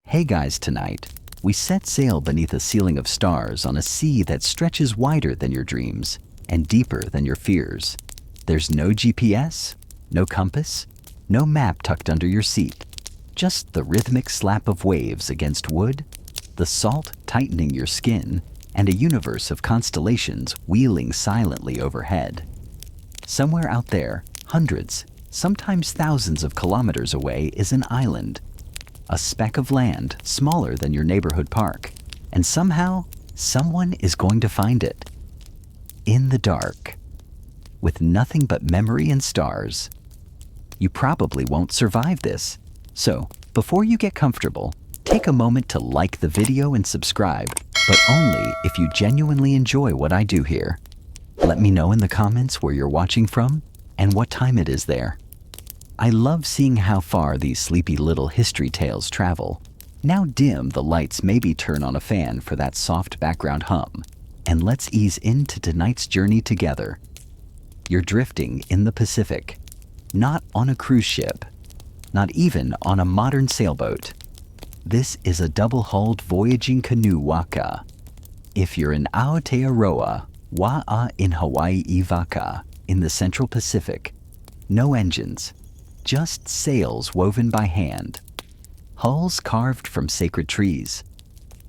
Hey guys, tonight, we set sail beneath a ceiling of stars on a sea that stretches wider than your dreams and deeper than your fears. There's no GPS, no compass, no map tucked under your seat, just the rhythmic slap of waves against wood, the salt tightening your skin, and a universe of constellations wheeling silently overhead. Somewhere out there, hundreds, sometimes thousands of kilometers away, is an island, a speck of land smaller than your neighborhood park, and somehow, someone is going to find it. In the dark, with nothing but memory and stars. You probably won't survive this. So, before you get comfortable, take a moment to like the video and subscribe, but only if you genuinely enjoy what I do here. Let me know in the comments where you're watching from and what time it is there. I love seeing how far these sleepy little history tales travel. Now dim the lights, maybe turn on a fan for that soft background hum, and let's ease into tonight's journey together. You're drifting in the Pacific, not on a cruise ship, not even on a modern sailboat. This is a double-hulled voyaging canoe waka. If you're in Aotearoa, Wa'a in Hawaii Iwaka, in the Central Pacific, no engines, just sails woven by hand, hulls carved from sacred trees,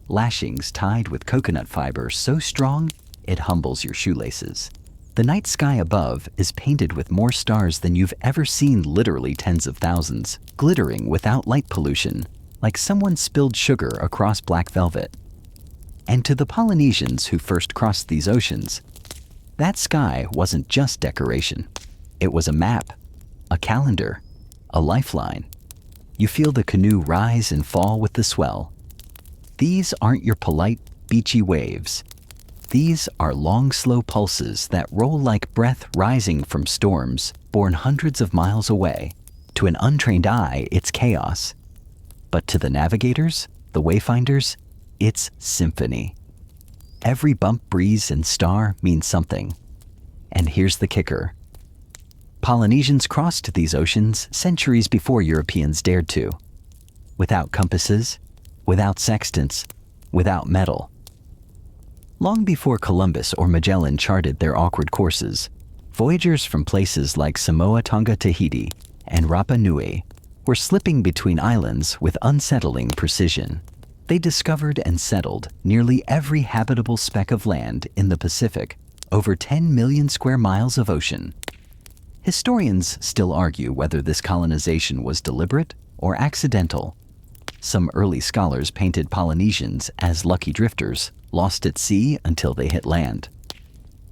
lashings tied with coconut fiber so strong it humbles your shoelaces. The night sky above is painted with more stars than you've ever seen, literally tens of thousands, glittering without light pollution, like someone spilled sugar across black velvet. And to the Polynesians who first crossed these oceans, that sky wasn't just decoration. It was a map, a calendar, a lifeline. You feel the canoe rise and fall with the swell. These aren't your polite, beachy waves. These are long, slow pulses that roll like breath rising from storms born hundreds of miles away. To an untrained eye, it's chaos. But to the navigators, the wayfinders, it's symphony. Every bump, breeze, and star means something. And here's the kicker. Polynesians crossed these oceans centuries before Europeans dared to. Without compasses, without sextants, without metal. Long before Columbus or Magellan charted their awkward courses, voyagers from places like Samoa, Tonga, Tahiti, and Rapa Nui were slipping between islands with unsettling precision. They discovered and settled nearly every habitable speck of land in the Pacific, over 10 million square miles of ocean. Historians still argue whether this colonization was deliberate or accidental. Some early scholars painted Polynesians as lucky drifters, lost at sea until they hit land.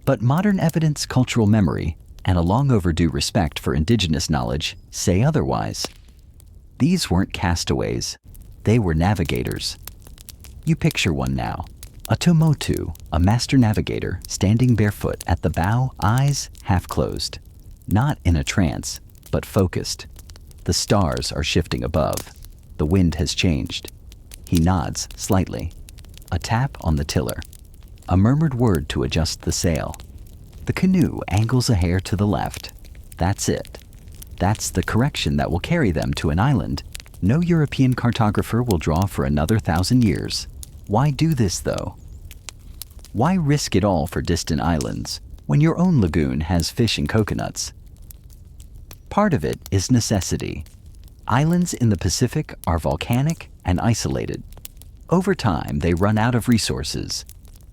But modern evidence, cultural memory, and a long overdue respect for indigenous knowledge say otherwise. These weren't castaways, they were navigators. You picture one now, a tumotu, a master navigator standing barefoot at the bow, eyes half closed. Not in a trance, but focused. The stars are shifting above. The wind has changed. He nods slightly. A tap on the tiller. A murmured word to adjust the sail. The canoe angles a hair to the left. That's it. That's the correction that will carry them to an island no European cartographer will draw for another 1,000 years. Why do this, though? Why risk it all for distant islands when your own lagoon has fish and coconuts? Part of it is necessity. Islands in the Pacific are volcanic and isolated. Over time, they run out of resources.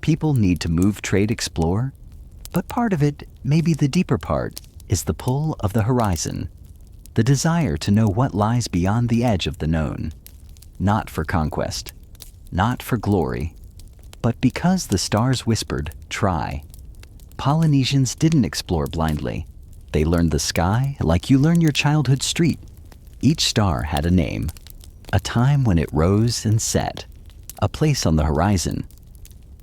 People need to move, trade, explore. But part of it, maybe the deeper part, is the pull of the horizon. The desire to know what lies beyond the edge of the known. Not for conquest, not for glory, but because the stars whispered, try. Polynesians didn't explore blindly. They learned the sky like you learn your childhood street. Each star had a name, a time when it rose and set, a place on the horizon.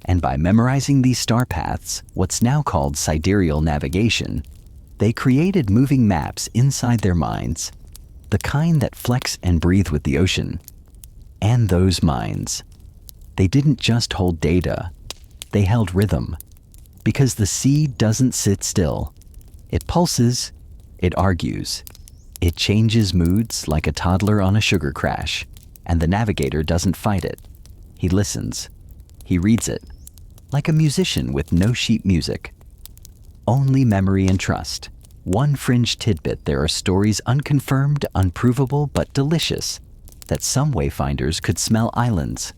And by memorizing these star paths, what's now called sidereal navigation, they created moving maps inside their minds, the kind that flex and breathe with the ocean. And those minds, they didn't just hold data, they held rhythm. Because the sea doesn't sit still. It pulses, it argues, it changes moods like a toddler on a sugar crash. And the navigator doesn't fight it. He listens. He reads it. Like a musician with no sheet music. Only memory and trust. One fringe tidbit: there are stories unconfirmed, unprovable, but delicious, that some wayfinders could smell islands.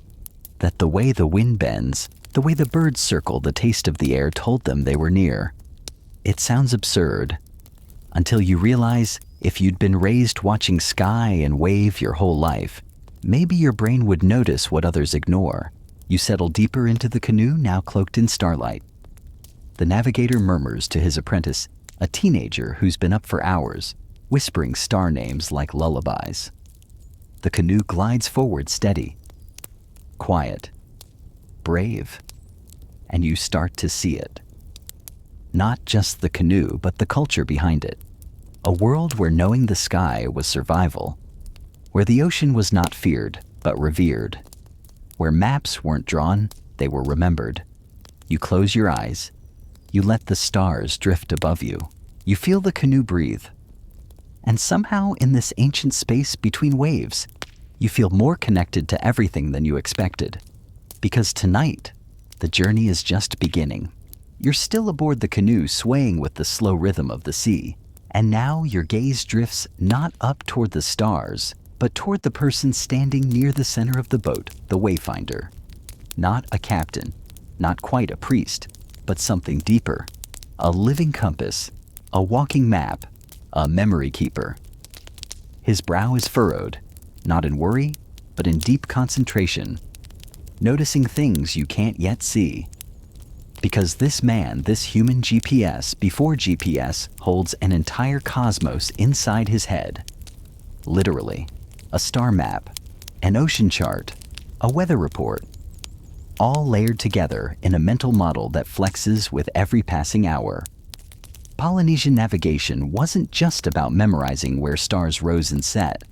That the way the wind bends, the way the birds circle, the taste of the air told them they were near. It sounds absurd, until you realize if you'd been raised watching sky and wave your whole life, maybe your brain would notice what others ignore. You settle deeper into the canoe, now cloaked in starlight. The navigator murmurs to his apprentice, a teenager who's been up for hours, whispering star names like lullabies. The canoe glides forward steady, quiet, brave, and you start to see it. Not just the canoe, but the culture behind it. A world where knowing the sky was survival, where the ocean was not feared, but revered, where maps weren't drawn, they were remembered. You close your eyes, you let the stars drift above you, you feel the canoe breathe. And somehow in this ancient space between waves, you feel more connected to everything than you expected. Because tonight, the journey is just beginning. You're still aboard the canoe, swaying with the slow rhythm of the sea. And now your gaze drifts not up toward the stars, but toward the person standing near the center of the boat, the wayfinder. Not a captain, not quite a priest, but something deeper. A living compass, a walking map, a memory keeper. His brow is furrowed, not in worry, but in deep concentration, noticing things you can't yet see. Because this man, this human GPS before GPS, holds an entire cosmos inside his head. Literally, a star map, an ocean chart, a weather report, all layered together in a mental model that flexes with every passing hour. Polynesian navigation wasn't just about memorizing where stars rose and set.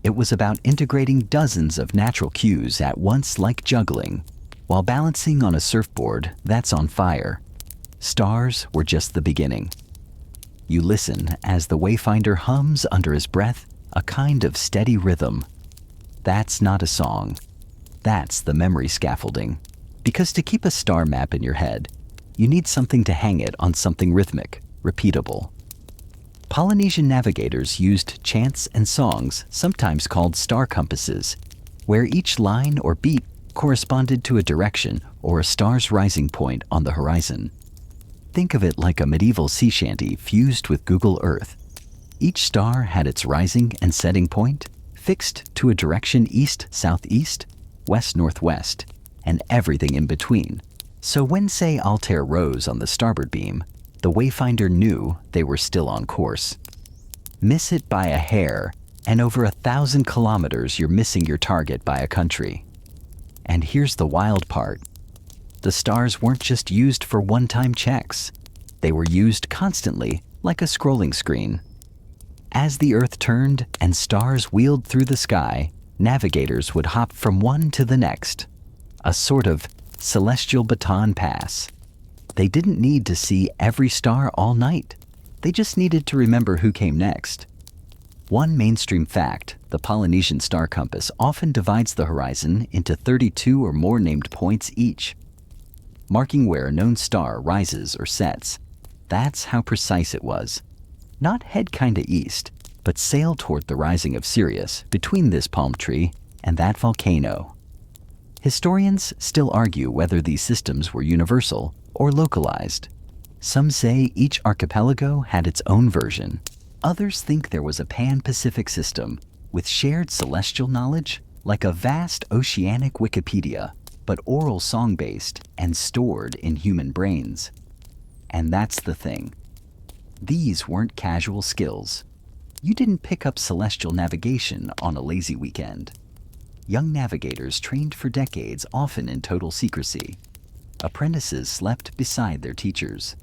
It was about integrating dozens of natural cues at once, like juggling, while balancing on a surfboard that's on fire. Stars were just the beginning. You listen as the wayfinder hums under his breath, a kind of steady rhythm. That's not a song. That's the memory scaffolding. Because to keep a star map in your head, you need something to hang it on, something rhythmic, repeatable. Polynesian navigators used chants and songs, sometimes called star compasses, where each line or beat corresponded to a direction or a star's rising point on the horizon. Think of it like a medieval sea shanty fused with Google Earth. Each star had its rising and setting point, fixed to a direction: east, southeast, west, northwest, and everything in between. So when, say, Altair rose on the starboard beam, the wayfinder knew they were still on course. Miss it by a hair, and over 1,000 kilometers you're missing your target by a country. And here's the wild part. The stars weren't just used for one-time checks. They were used constantly, like a scrolling screen. As the Earth turned and stars wheeled through the sky, navigators would hop from one to the next. A sort of celestial baton pass. They didn't need to see every star all night. They just needed to remember who came next. One mainstream fact: the Polynesian star compass often divides the horizon into 32 or more named points each, marking where a known star rises or sets. That's how precise it was. Not head kinda east, but sail toward the rising of Sirius, between this palm tree and that volcano. Historians still argue whether these systems were universal or localized. Some say each archipelago had its own version. Others think there was a pan-Pacific system with shared celestial knowledge, like a vast oceanic Wikipedia, but oral song-based and stored in human brains. And that's the thing. These weren't casual skills. You didn't pick up celestial navigation on a lazy weekend. Young navigators trained for decades, often in total secrecy. Apprentices slept beside their teachers,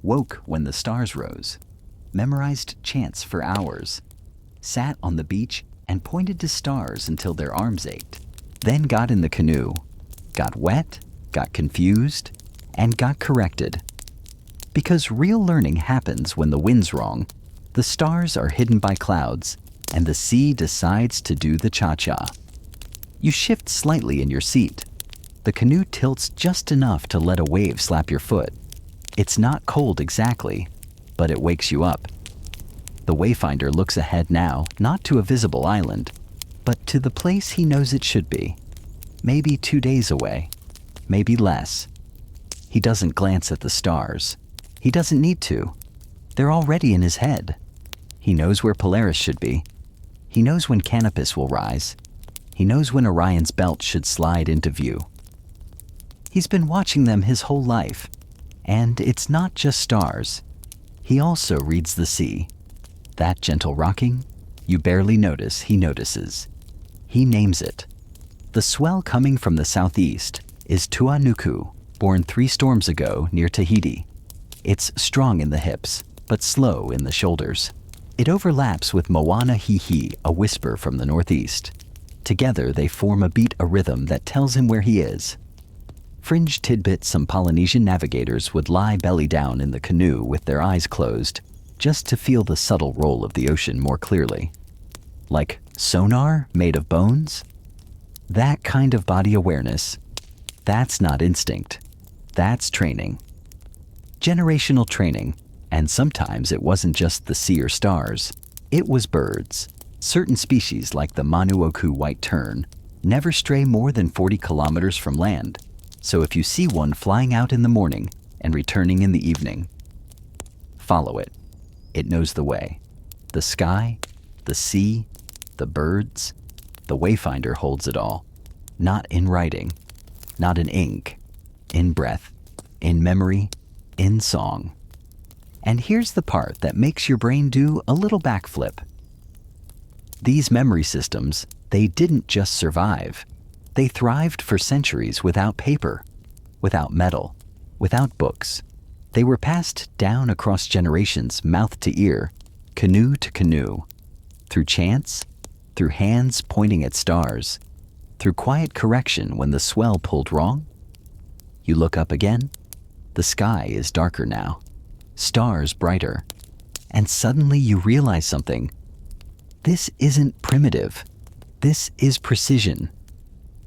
woke when the stars rose, memorized chants for hours, sat on the beach and pointed to stars until their arms ached, then got in the canoe, got wet, got confused, and got corrected. Because real learning happens when the wind's wrong, the stars are hidden by clouds, and the sea decides to do the cha-cha. You shift slightly in your seat. The canoe tilts just enough to let a wave slap your foot. It's not cold exactly, but it wakes you up. The wayfinder looks ahead now, not to a visible island, but to the place he knows it should be. Maybe 2 days away, maybe less. He doesn't glance at the stars. He doesn't need to. They're already in his head. He knows where Polaris should be. He knows when Canopus will rise. He knows when Orion's belt should slide into view. He's been watching them his whole life, and it's not just stars. He also reads the sea. That gentle rocking, you barely notice he notices. He names it. The swell coming from the southeast is Tuanuku, born 3 storms ago near Tahiti. It's strong in the hips, but slow in the shoulders. It overlaps with Moana Hihi, a whisper from the northeast. Together they form a beat, a rhythm that tells him where he is. Fringe tidbit: some Polynesian navigators would lie belly down in the canoe with their eyes closed, just to feel the subtle roll of the ocean more clearly. Like sonar made of bones? That kind of body awareness, that's not instinct. That's training. Generational training, and sometimes it wasn't just the sea or stars. It was birds. Certain species, like the Manuoku white tern, never stray more than 40 kilometers from land. So if you see one flying out in the morning and returning in the evening, follow it. It knows the way. The sky, the sea, the birds. The wayfinder holds it all. Not in writing, not in ink, in breath, in memory, in song. And here's the part that makes your brain do a little backflip. These memory systems, they didn't just survive. They thrived for centuries without paper, without metal, without books. They were passed down across generations, mouth to ear, canoe to canoe, through chance, through hands pointing at stars, through quiet correction when the swell pulled wrong. You look up again, the sky is darker now, stars brighter, and suddenly you realize something. This isn't primitive. This is precision.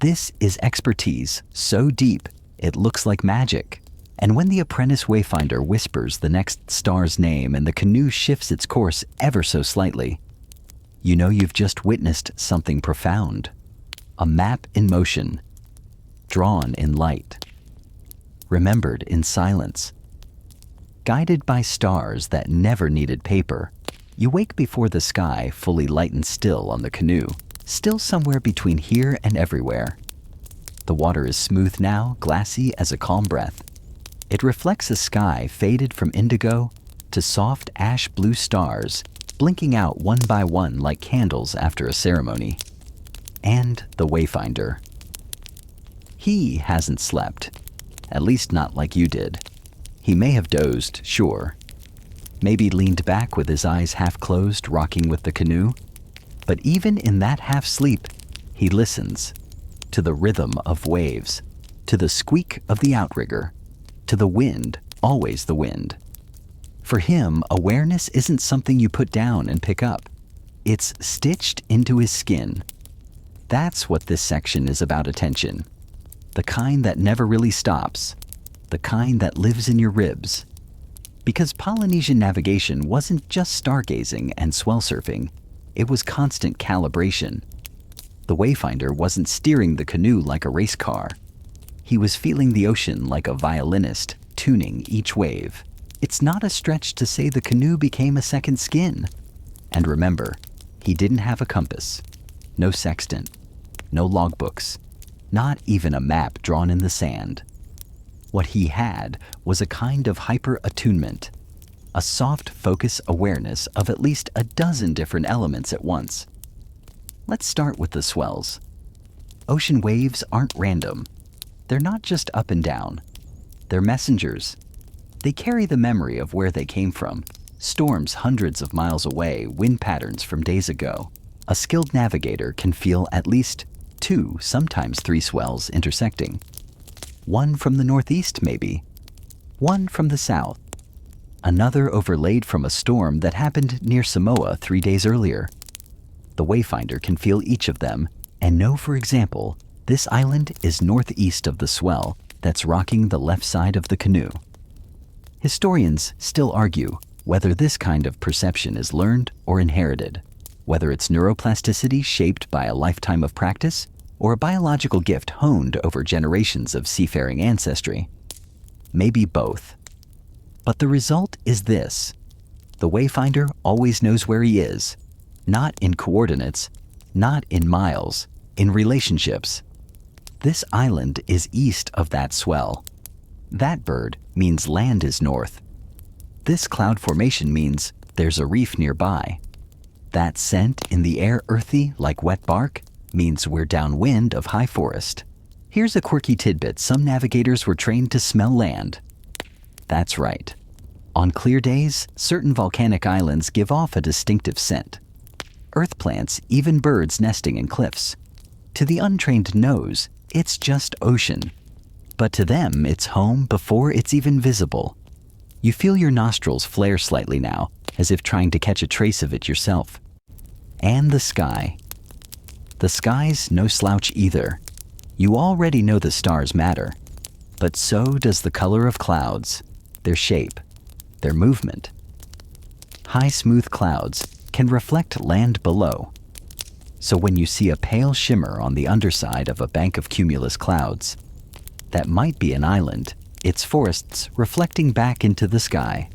This is expertise so deep it looks like magic. And when the apprentice wayfinder whispers the next star's name and the canoe shifts its course ever so slightly, you know you've just witnessed something profound. A map in motion, drawn in light, remembered in silence. Guided by stars that never needed paper, you wake before the sky fully light and still on the canoe, still somewhere between here and everywhere. The water is smooth now, glassy as a calm breath. It reflects a sky faded from indigo to soft ash blue stars, blinking out one by one like candles after a ceremony. And the wayfinder. He hasn't slept, at least not like you did. He may have dozed, sure. Maybe leaned back with his eyes half closed, rocking with the canoe. But even in that half sleep, he listens to the rhythm of waves, to the squeak of the outrigger, to the wind, always the wind. For him, awareness isn't something you put down and pick up. It's stitched into his skin. That's what this section is about: attention. The kind that never really stops. The kind that lives in your ribs. Because Polynesian navigation wasn't just stargazing and swell surfing. It was constant calibration. The wayfinder wasn't steering the canoe like a race car. He was feeling the ocean like a violinist, tuning each wave. It's not a stretch to say the canoe became a second skin. And remember, he didn't have a compass, no sextant, no logbooks, not even a map drawn in the sand. What he had was a kind of hyper-attunement, a soft focus awareness of at least a dozen different elements at once. Let's start with the swells. Ocean waves aren't random. They're not just up and down. They're messengers. They carry the memory of where they came from, storms hundreds of miles away, wind patterns from days ago. A skilled navigator can feel at least 2, sometimes 3 swells intersecting. One from the northeast, maybe. One from the south. Another overlaid from a storm that happened near Samoa 3 days earlier. The wayfinder can feel each of them, And know, for example, this island is northeast of the swell that's rocking the left side of the canoe. Historians still argue whether this kind of perception is learned or inherited, whether it's neuroplasticity shaped by a lifetime of practice or a biological gift honed over generations of seafaring ancestry. Maybe both. But the result is this. The wayfinder always knows where he is, not in coordinates, not in miles, in relationships. This island is east of that swell. That bird means land is north. This cloud formation means there's a reef nearby. That scent in the air, earthy like wet bark, means we're downwind of high forest. Here's a quirky tidbit: some navigators were trained to smell land. That's right. On clear days, certain volcanic islands give off a distinctive scent. Earth plants, even birds nesting in cliffs. To the untrained nose, it's just ocean. But to them, it's home before it's even visible. You feel your nostrils flare slightly now, as if trying to catch a trace of it yourself. And the sky. The sky's no slouch either. You already know the stars matter. But so does the color of clouds, their shape, their movement. High, smooth clouds can reflect land below. So when you see a pale shimmer on the underside of a bank of cumulus clouds, that might be an island, its forests reflecting back into the sky.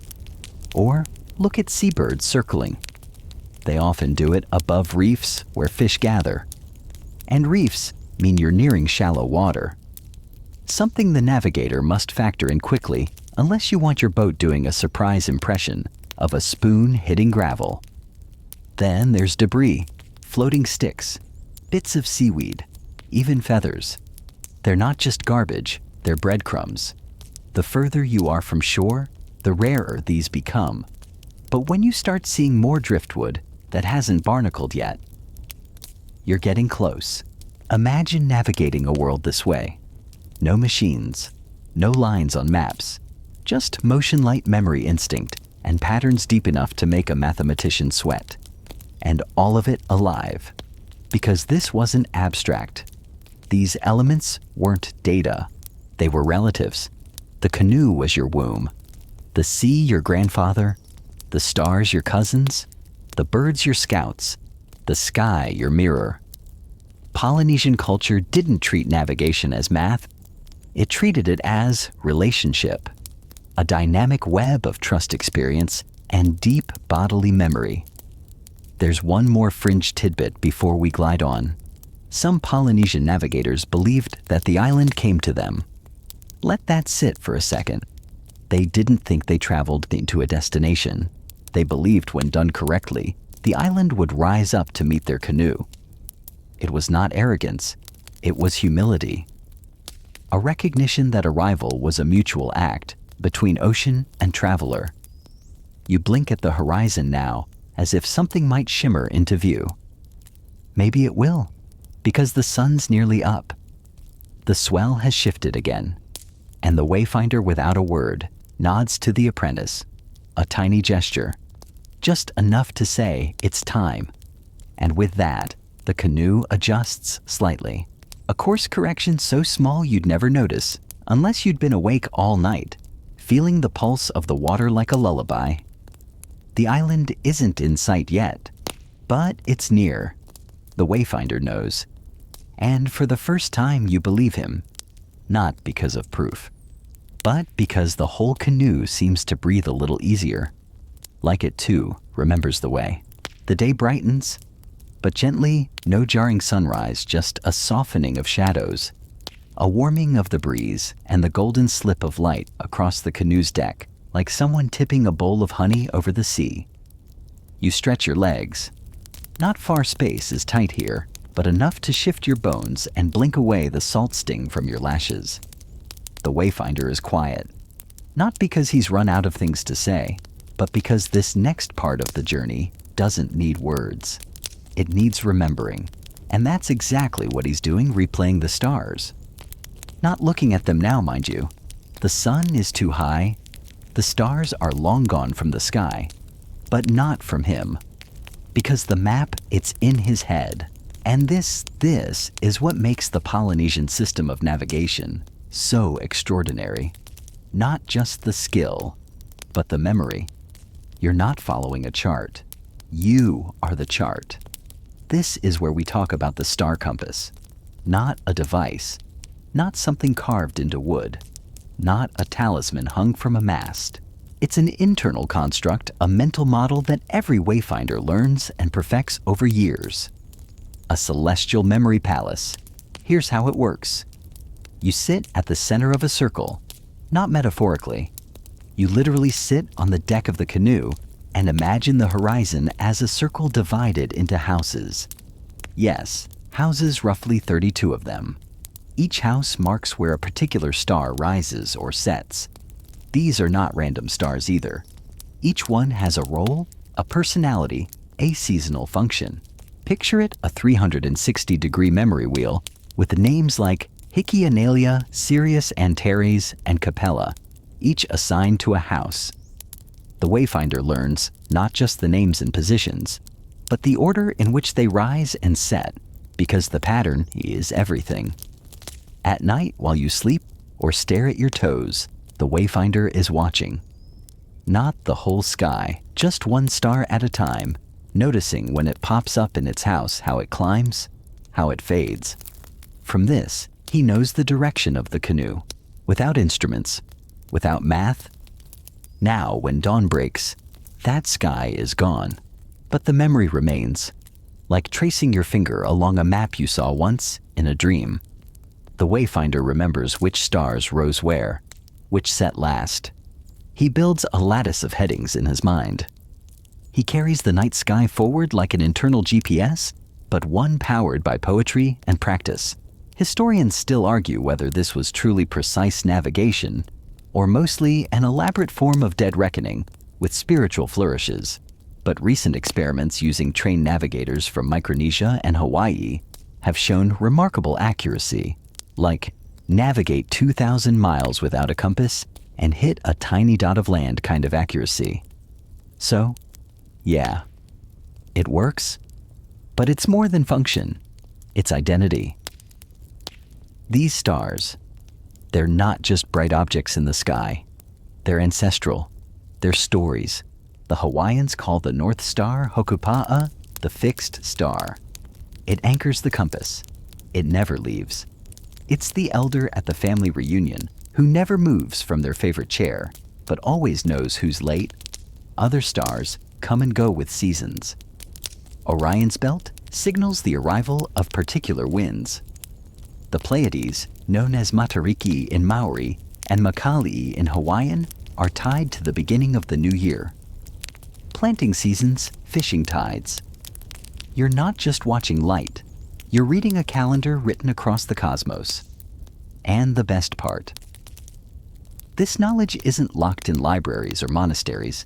Or look at seabirds circling. They often do it above reefs where fish gather. And reefs mean you're nearing shallow water. Something the navigator must factor in quickly unless you want your boat doing a surprise impression of a spoon hitting gravel. Then there's debris, floating sticks, bits of seaweed, even feathers. They're not just garbage, they're breadcrumbs. The further you are from shore, the rarer these become. But when you start seeing more driftwood that hasn't barnacled yet, you're getting close. Imagine navigating a world this way. No machines, no lines on maps, just motion-light memory instinct and patterns deep enough to make a mathematician sweat. And all of it alive. Because this wasn't abstract. These elements weren't data. They were relatives. The canoe was your womb. The sea your grandfather. The stars your cousins. The birds your scouts. The sky your mirror. Polynesian culture didn't treat navigation as math. It treated it as relationship. A dynamic web of trust experience and deep bodily memory. There's one more fringe tidbit before we glide on. Some Polynesian navigators believed that the island came to them. Let that sit for a second. They didn't think they traveled into a destination. They believed when done correctly, the island would rise up to meet their canoe. It was not arrogance, it was humility. A recognition that arrival was a mutual act between ocean and traveler. You blink at the horizon now, as if something might shimmer into view. Maybe it will, because the sun's nearly up. The swell has shifted again, and the wayfinder without a word nods to the apprentice, a tiny gesture, just enough to say it's time. And with that, the canoe adjusts slightly. A course correction so small you'd never notice, unless you'd been awake all night, feeling the pulse of the water like a lullaby. The island isn't in sight yet, but it's near. The wayfinder knows. And for the first time you believe him, not because of proof, but because the whole canoe seems to breathe a little easier. Like it too remembers the way. The day brightens, but gently, no jarring sunrise, just a softening of shadows, a warming of the breeze, and the golden slip of light across the canoe's deck, like someone tipping a bowl of honey over the sea. You stretch your legs. Not far space is tight here, but enough to shift your bones and blink away the salt sting from your lashes. The wayfinder is quiet, not because he's run out of things to say, but because this next part of the journey doesn't need words. It needs remembering, and that's exactly what he's doing, replaying the stars. Not looking at them now, mind you. The sun is too high. The stars are long gone from the sky, but not from him. Because the map, it's in his head, And this is what makes the Polynesian system of navigation so extraordinary. Not just the skill, but the memory. You're not following a chart. You are the chart. This is where we talk about the star compass. Not a device, not something carved into wood, not a talisman hung from a mast. It's an internal construct, a mental model that every wayfinder learns and perfects over years. A celestial memory palace. Here's how it works. You sit at the center of a circle, not metaphorically. You literally sit on the deck of the canoe and imagine the horizon as a circle divided into houses. Yes, houses, roughly 32 of them. Each house marks where a particular star rises or sets. These are not random stars either. Each one has a role, a personality, a seasonal function. Picture it a 360-degree memory wheel with names like Hikianalia, Sirius, Antares, and Capella, each assigned to a house. The wayfinder learns not just the names and positions, but the order in which they rise and set, because the pattern is everything. At night, while you sleep or stare at your toes, the wayfinder is watching. Not the whole sky, just one star at a time, noticing when it pops up in its house, how it climbs, how it fades. From this, he knows the direction of the canoe, without instruments, without math. Now, when dawn breaks, that sky is gone, but the memory remains, like tracing your finger along a map you saw once in a dream. The wayfinder remembers which stars rose where, which set last. He builds a lattice of headings in his mind. He carries the night sky forward like an internal GPS, but one powered by poetry and practice. Historians still argue whether this was truly precise navigation or mostly an elaborate form of dead reckoning with spiritual flourishes. But recent experiments using trained navigators from Micronesia and Hawaii have shown remarkable accuracy, like navigate 2,000 miles without a compass and hit a tiny dot of land kind of accuracy. So, yeah, it works, but it's more than function. It's identity. These stars, they're not just bright objects in the sky. They're ancestral. They're stories. The Hawaiians call the North Star Hokupa'a the fixed star. It anchors the compass. It never leaves. It's the elder at the family reunion who never moves from their favorite chair, but always knows who's late. Other stars come and go with seasons. Orion's belt signals the arrival of particular winds. The Pleiades, known as Matariki in Maori and Makali'i in Hawaiian, are tied to the beginning of the new year. Planting seasons, fishing tides. You're not just watching light, you're reading a calendar written across the cosmos. And the best part, this knowledge isn't locked in libraries or monasteries.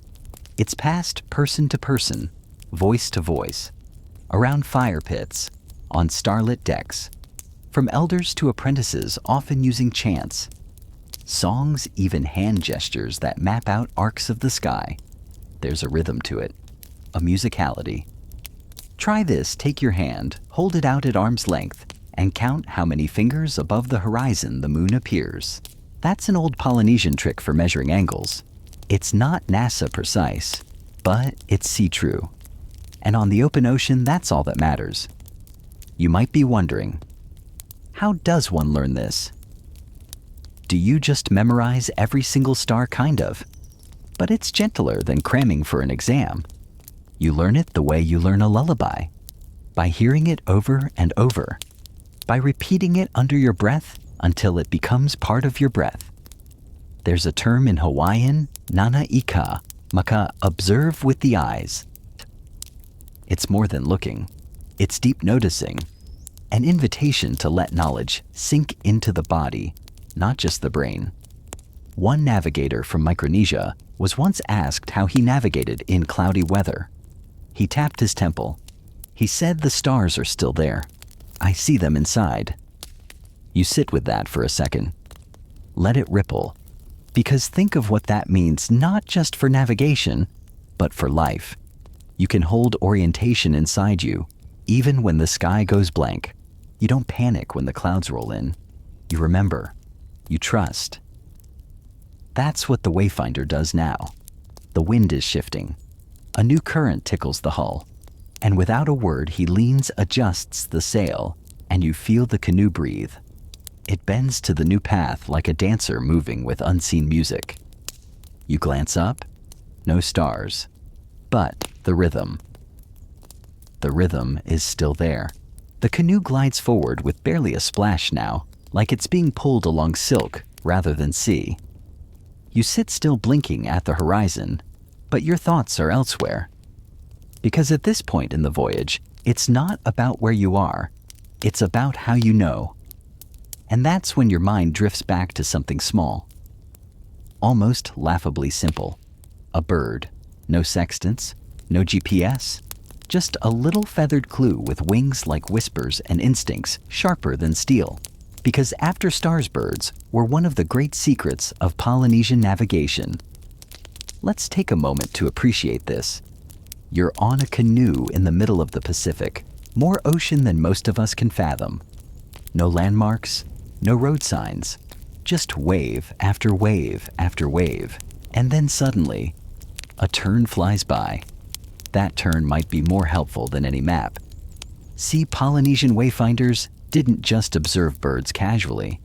It's passed person to person, voice to voice, around fire pits, on starlit decks, from elders to apprentices, often using chants, songs, even hand gestures that map out arcs of the sky. There's a rhythm to it, a musicality. Try this. Take your hand, hold it out at arm's length, and count how many fingers above the horizon the moon appears. That's an old Polynesian trick for measuring angles. It's not NASA precise, but it's see-true. And on the open ocean, that's all that matters. You might be wondering, how does one learn this? Do you just memorize every single star? Kind of. But it's gentler than cramming for an exam. You learn it the way you learn a lullaby, by hearing it over and over, by repeating it under your breath until it becomes part of your breath. There's a term in Hawaiian, nana ika, maka, observe with the eyes. It's more than looking. It's deep noticing, an invitation to let knowledge sink into the body, not just the brain. One navigator from Micronesia was once asked how he navigated in cloudy weather. He tapped his temple. He said, "The stars are still there. I see them inside." You sit with that for a second. Let it ripple. Because think of what that means, not just for navigation, but for life. You can hold orientation inside you, Even when the sky goes blank, you don't panic when the clouds roll in. You remember. You trust. That's what the Wayfinder does now. The wind is shifting. A new current tickles the hull. And without a word, he leans, adjusts the sail, and you feel the canoe breathe. It bends to the new path like a dancer moving with unseen music. You glance up. No stars. But the rhythm. The rhythm is still there. The canoe glides forward with barely a splash now, like it's being pulled along silk rather than sea. You sit still blinking at the horizon, but your thoughts are elsewhere. Because at this point in the voyage, it's not about where you are, it's about how you know. And that's when your mind drifts back to something small. Almost laughably simple. A bird. No sextants, no GPS. Just a little feathered clue with wings like whispers and instincts sharper than steel. Because after stars birds were one of the great secrets of Polynesian navigation. Let's take a moment to appreciate this. You're on a canoe in the middle of the Pacific, more ocean than most of us can fathom. No landmarks, no road signs, just wave after wave after wave. And then suddenly, a tern flies by. That tern might be more helpful than any map. See, Polynesian wayfinders didn't just observe birds casually.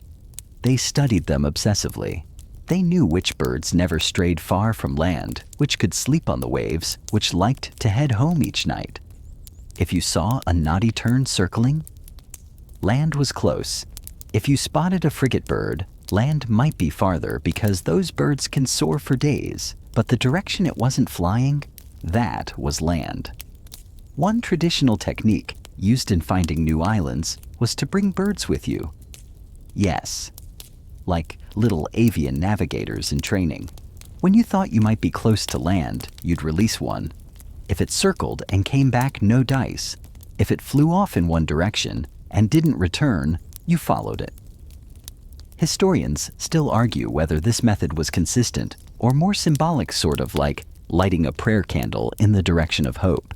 They studied them obsessively. They knew which birds never strayed far from land, which could sleep on the waves, which liked to head home each night. If you saw a naughty tern circling, land was close. If you spotted a frigate bird, land might be farther because those birds can soar for days, but the direction it wasn't flying, that was land. One traditional technique used in finding new islands was to bring birds with you. Yes, like little avian navigators in training. When you thought you might be close to land, you'd release one. If it circled and came back, no dice. If it flew off in one direction and didn't return, you followed it. Historians still argue whether this method was consistent or more symbolic, sort of like lighting a prayer candle in the direction of hope.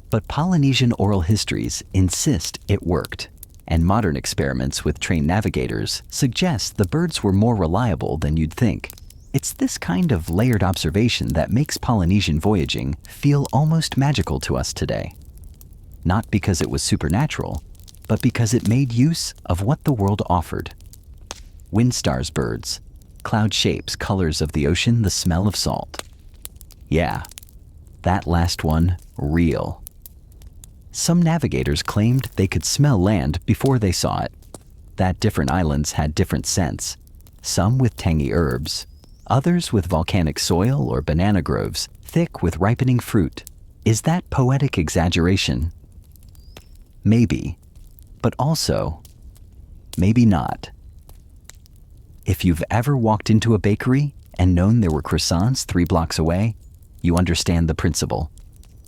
But Polynesian oral histories insist it worked, and modern experiments with trained navigators suggest the birds were more reliable than you'd think. It's this kind of layered observation that makes Polynesian voyaging feel almost magical to us today. Not because it was supernatural, but because it made use of what the world offered. Wind stars birds, cloud shapes, colors of the ocean, the smell of salt. Yeah, that last one, real. Some navigators claimed they could smell land before they saw it, that different islands had different scents, some with tangy herbs, others with volcanic soil or banana groves thick with ripening fruit. Is that poetic exaggeration? Maybe, but also, maybe not. If you've ever walked into a bakery and known there were croissants 3 blocks away, you understand the principle.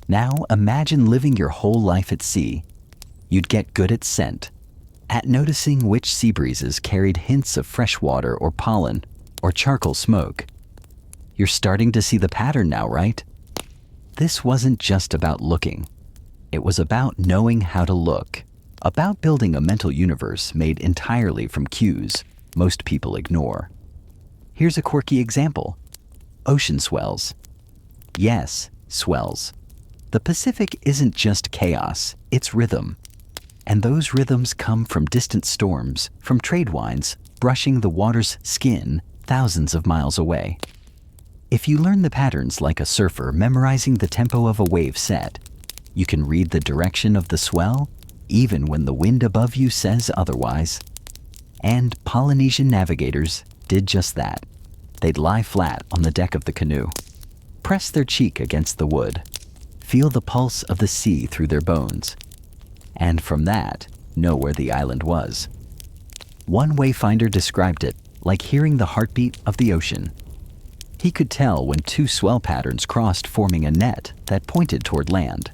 Now imagine living your whole life at sea. You'd get good at scent, at noticing which sea breezes carried hints of fresh water or pollen or charcoal smoke. You're starting to see the pattern now, right? This wasn't just about looking. It was about knowing how to look, about building a mental universe made entirely from cues most people ignore. Here's a quirky example. Ocean swells. Yes, swells. The Pacific isn't just chaos, it's rhythm. And those rhythms come from distant storms, from trade winds brushing the water's skin thousands of miles away. If you learn the patterns like a surfer memorizing the tempo of a wave set, you can read the direction of the swell even when the wind above you says otherwise. And Polynesian navigators did just that. They'd lie flat on the deck of the canoe, press their cheek against the wood, feel the pulse of the sea through their bones, and from that, know where the island was. One wayfinder described it like hearing the heartbeat of the ocean. He could tell when 2 swell patterns crossed, forming a net that pointed toward land.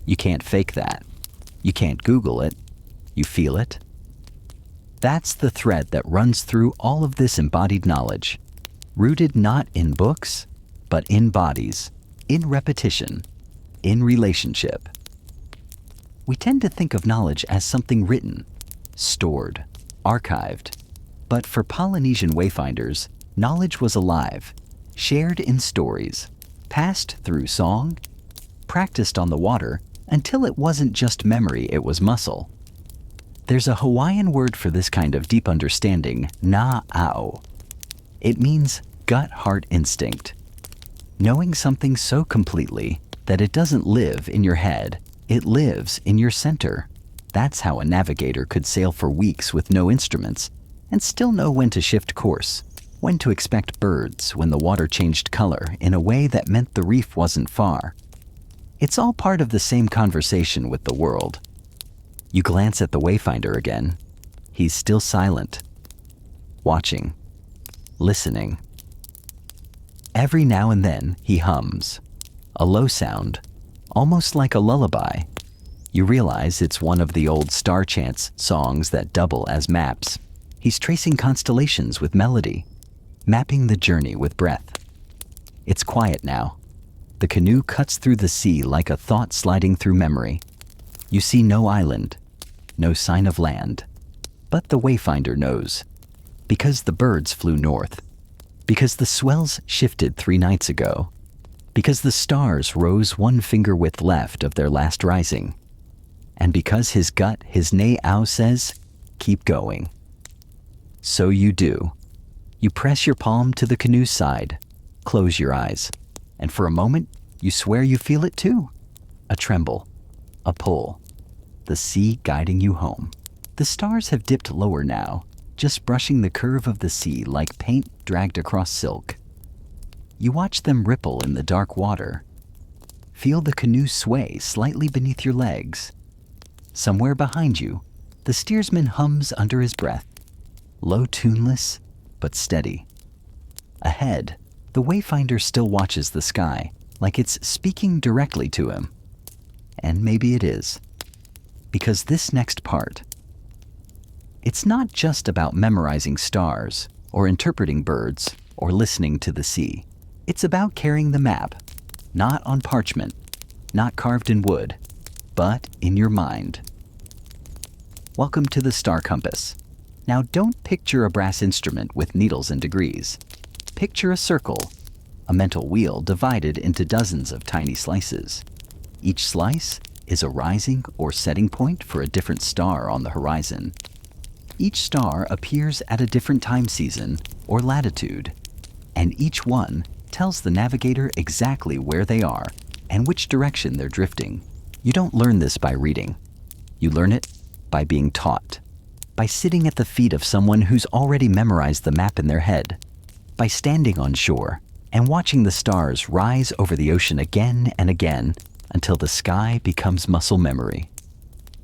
You can't fake that. You can't Google it. You feel it. That's the thread that runs through all of this embodied knowledge, rooted not in books, but in bodies, in repetition, in relationship. We tend to think of knowledge as something written, stored, archived. But for Polynesian wayfinders, knowledge was alive, shared in stories, passed through song, practiced on the water until it wasn't just memory, it was muscle. There's a Hawaiian word for this kind of deep understanding, na-ao. It means gut-heart instinct. Knowing something so completely that it doesn't live in your head, it lives in your center. That's how a navigator could sail for weeks with no instruments and still know when to shift course, when to expect birds when the water changed color in a way that meant the reef wasn't far. It's all part of the same conversation with the world. You glance at the wayfinder again. He's still silent, watching, listening. Every now and then he hums, a low sound, almost like a lullaby. You realize it's one of the old star chants songs that double as maps. He's tracing constellations with melody, mapping the journey with breath. It's quiet now. The canoe cuts through the sea like a thought sliding through memory. You see no island, no sign of land. But the wayfinder knows. Because the birds flew north. Because the swells shifted 3 nights ago. Because the stars rose 1 finger width left of their last rising. And because his gut, his na-ao says, keep going. So you do. You press your palm to the canoe's side, close your eyes, and for a moment, you swear you feel it too. A tremble, a pull, the sea guiding you home. The stars have dipped lower now, just brushing the curve of the sea like paint dragged across silk. You watch them ripple in the dark water. Feel the canoe sway slightly beneath your legs. Somewhere behind you, the steersman hums under his breath, low, tuneless, but steady. Ahead, the wayfinder still watches the sky, like it's speaking directly to him. And maybe it is. Because this next part, it's not just about memorizing stars, or interpreting birds, or listening to the sea. It's about carrying the map, not on parchment, not carved in wood, but in your mind. Welcome to the Star Compass. Now don't picture a brass instrument with needles and degrees. Picture a circle, a mental wheel divided into dozens of tiny slices. Each slice is a rising or setting point for a different star on the horizon. Each star appears at a different time season or latitude, and each one tells the navigator exactly where they are and which direction they're drifting. You don't learn this by reading. You learn it by being taught, by sitting at the feet of someone who's already memorized the map in their head, by standing on shore and watching the stars rise over the ocean again and again until the sky becomes muscle memory,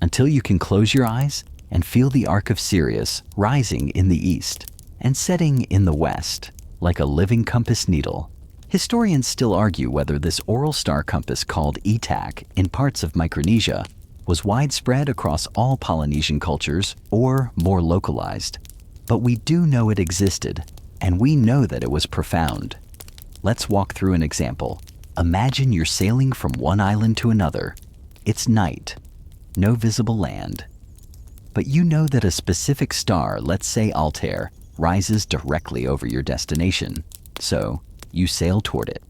until you can close your eyes and feel the arc of Sirius rising in the east and setting in the west like a living compass needle. Historians still argue whether this oral star compass called ETAC in parts of Micronesia was widespread across all Polynesian cultures or more localized. But we do know it existed, and we know that it was profound. Let's walk through an example. Imagine you're sailing from one island to another. It's night, no visible land. But you know that a specific star, let's say Altair, rises directly over your destination. So you sail toward it.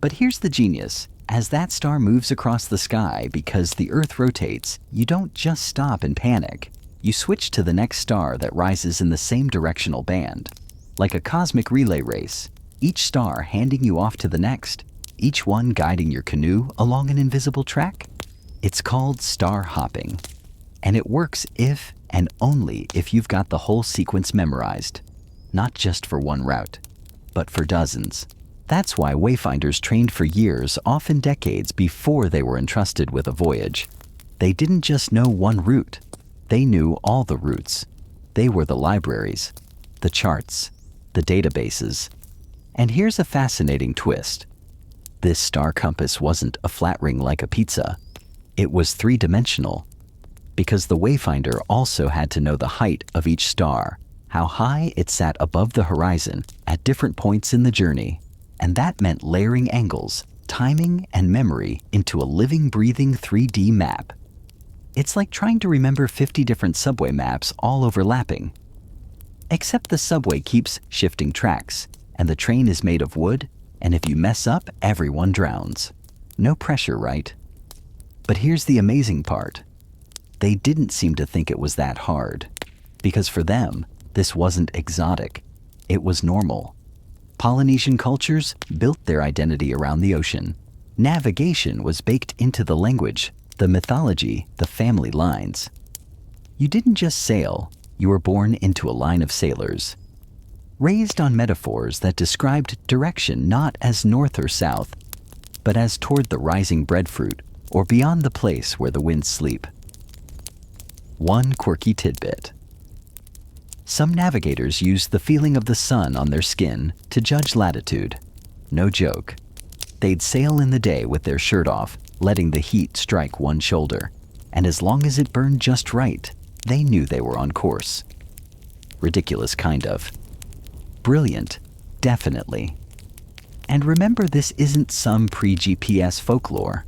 But here's the genius. As that star moves across the sky because the Earth rotates, you don't just stop and panic. You switch to the next star that rises in the same directional band. Like a cosmic relay race, each star handing you off to the next, each one guiding your canoe along an invisible track. It's called star hopping. And it works if and only if you've got the whole sequence memorized. Not just for one route, but for dozens. That's why wayfinders trained for years, often decades, before they were entrusted with a voyage. They didn't just know one route. They knew all the routes. They were the libraries, the charts, the databases. And here's a fascinating twist. This star compass wasn't a flat ring like a pizza. It was 3-dimensional. Because the wayfinder also had to know the height of each star, how high it sat above the horizon at different points in the journey. And that meant layering angles, timing, and memory into a living, breathing 3D map. It's like trying to remember 50 different subway maps all overlapping. Except the subway keeps shifting tracks, and the train is made of wood, and if you mess up, everyone drowns. No pressure, right? But here's the amazing part. They didn't seem to think it was that hard, because for them, this wasn't exotic. It was normal. Polynesian cultures built their identity around the ocean. Navigation was baked into the language, the mythology, the family lines. You didn't just sail, you were born into a line of sailors. Raised on metaphors that described direction not as north or south, but as toward the rising breadfruit or beyond the place where the winds sleep. One quirky tidbit. Some navigators used the feeling of the sun on their skin to judge latitude. No joke. They'd sail in the day with their shirt off, letting the heat strike one shoulder, and as long as it burned just right, they knew they were on course. Ridiculous, kind of. Brilliant, definitely. And remember, this isn't some pre-GPS folklore.